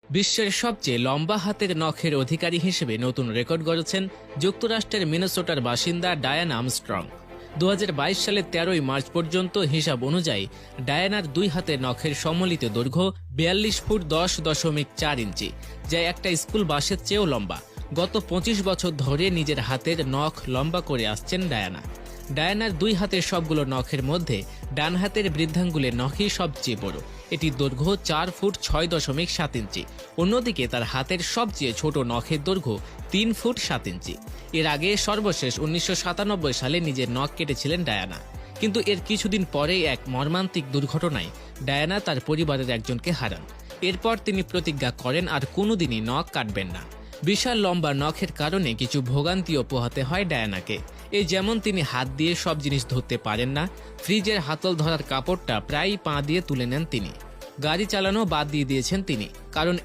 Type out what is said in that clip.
বিশ্বের সবচেয়ে লম্বা হাতের নখের অধিকারী হিসেবে নতুন রেকর্ড গড়েছেন যুক্তরাষ্ট্রের মিনেসোটার বাসিন্দা ডায়ানা আর্মস্ট্রং। 2022 সালের 13 মার্চ পর্যন্ত হিসাব অনুযায়ী ডায়ানার দুই হাতের নখের সম্মিলিত দৈর্ঘ্য 42 ফুট 10.4 ইঞ্চি, যা একটা স্কুল বাসের চেয়েও লম্বা। গত 25 বছর ধরে নিজের হাতের নখ লম্বা করে আসছেন ডায়ানা। ডায়ানার দুই হাতের সবগুলো নখের মধ্যে ডান হাতের বৃদ্ধাঙ্গুলের নখই সবচেয়ে বড়। এটির দৈর্ঘ্য 4 ফুট 6.7 ইঞ্চি। অন্যদিকে তার হাতের সবচেয়ে ছোট নখের দৈর্ঘ্য 3 ফুট 7 ইঞ্চি। এর আগে সর্বশেষ 1997 সালে নিজের নখ কেটেছিলেন ডায়ানা। কিন্তু এর কিছুদিন পরেই এক মর্মান্তিক দুর্ঘটনায় ডায়ানা তার পরিবারের একজনকে হারান। এরপর তিনি প্রতিজ্ঞা করেন আর কোনোদিনই নখ কাটবেন না। বিশাল লম্বা নখের কারণে কিছু ভোগান্তিও পোহাতে হয় ডায়ানাকে। এই যেমন তিনি হাত দিয়ে সব জিনিস ধরতে পারেন না, ফ্রিজের হাতল ধরার কাপড়টা প্রায়ই পা দিয়ে তুলে নেন তিনি, গাড়ি চালানো বাদ দিয়ে দিয়েছেন তিনি, কারণ